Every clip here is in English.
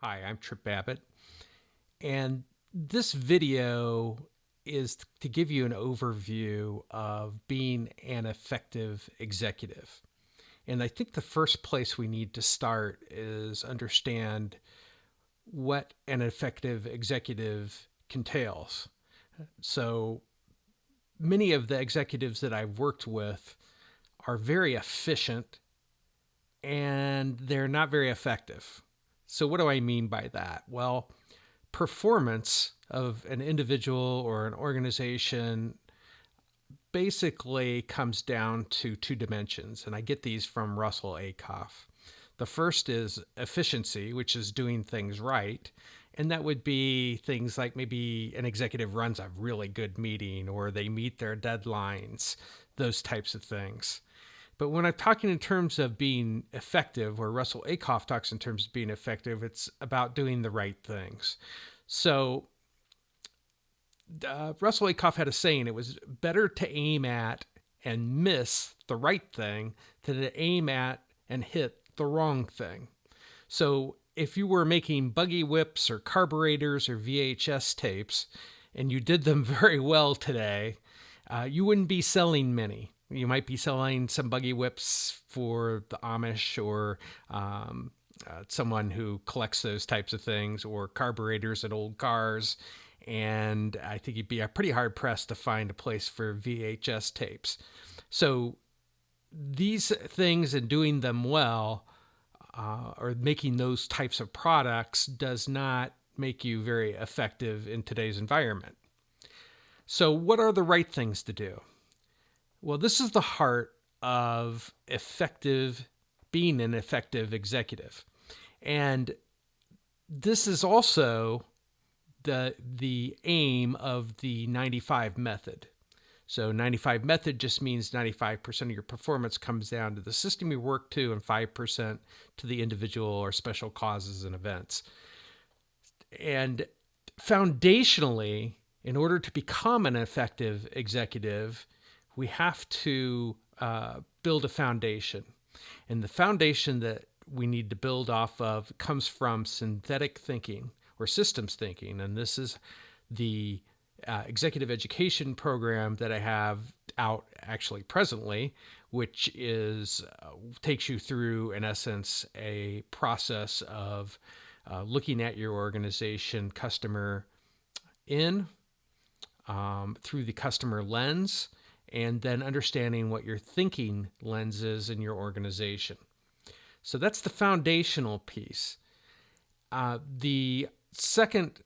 Hi, I'm Trip Babbitt, and this video is to give you an overview of being an effective executive. And I think the first place we need to start is understand what an effective executive entails. So many of the executives that I've worked with are very efficient and they're not very effective. So, what do I mean by that? Well, performance of an individual or an organization basically comes down to two dimensions, and I get these from Russell Akoff. The first is efficiency, which is doing things right. And that would be things like maybe an executive runs a really good meeting or they meet their deadlines, those types of things. But when I'm talking in terms of being effective, or Russell Akoff talks in terms of being effective, it's about doing the right things. So Russell Akoff had a saying: it was better to aim at and miss the right thing than to aim at and hit the wrong thing. So if you were making buggy whips or carburetors or VHS tapes and you did them very well today, you wouldn't be selling many. You might be selling some buggy whips for the Amish or someone who collects those types of things, or carburetors at old cars. And I think you'd be pretty hard pressed to find a place for VHS tapes. So these things and doing them well, or making those types of products, does not make you very effective in today's environment. So, what are the right things to do? Well, this is the heart of effective being an effective executive. And this is also the aim of the 95 method. So 95 method just means 95% of your performance comes down to the system you work to and 5% to the individual or special causes and events. And foundationally, in order to become an effective executive, we have to build a foundation. And the foundation that we need to build off of comes from synthetic thinking or systems thinking. And this is the executive education program that I have out actually presently, which is takes you through, in essence, a process of looking at your organization customer in through the customer lens, and then understanding what your thinking lens is in your organization. So that's the foundational piece. The second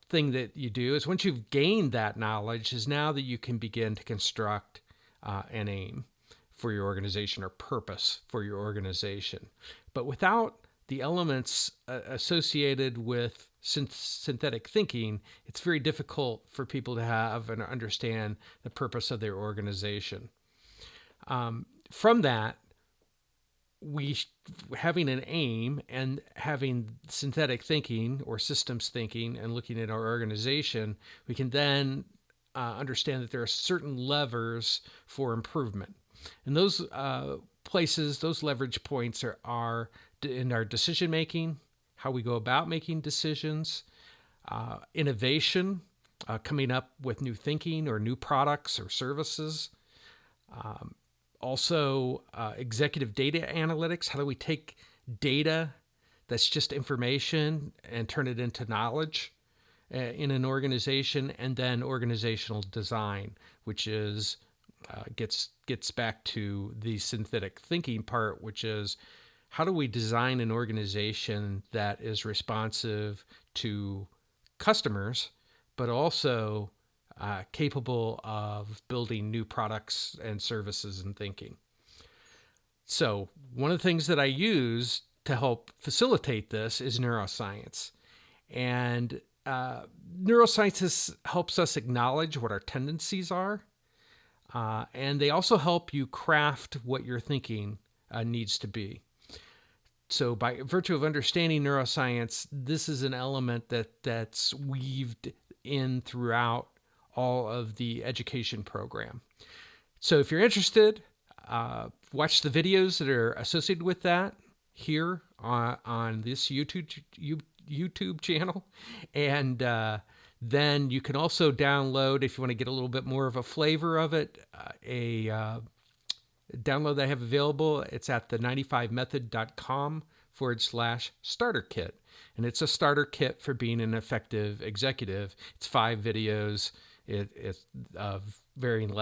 thing that you do is, once you've gained that knowledge, is now that you can begin to construct an aim for your organization or purpose for your organization. But without the elements associated with synthetic thinking, it's very difficult for people to have and understand the purpose of their organization. From that, we having an aim and having synthetic thinking or systems thinking and looking at our organization, we can then understand that there are certain levers for improvement. And those places, those leverage points are in our decision making, how we go about making decisions, innovation, coming up with new thinking or new products or services. Also, executive data analytics. How do we take data that's just information and turn it into knowledge in an organization? And then organizational design, which is gets back to the synthetic thinking part, which is, how do we design an organization that is responsive to customers, but also capable of building new products and services and thinking. So, one of the things that I use to help facilitate this is neuroscience. And neuroscience helps us acknowledge what our tendencies are. And they also help you craft what your thinking needs to be. So, by virtue of understanding neuroscience, this is an element that's weaved in throughout all of the education program. So if you're interested, watch the videos that are associated with that here on this YouTube channel. And then you can also download, if you want to get a little bit more of a flavor of it, a download that I have available. It's at the95method.com/starter kit. And it's a starter kit for being an effective executive. It's 5 videos. It's of varying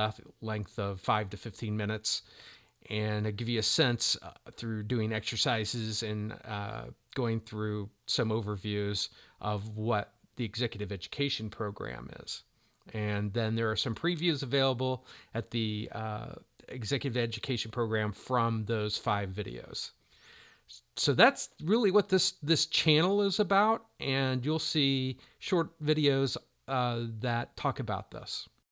length of 5 to 15 minutes. And it'll give you a sense through doing exercises and going through some overviews of what the executive education program is. And then there are some previews available at the executive education program from those 5 videos. So that's really what this channel is about, and you'll see short videos that talk about this.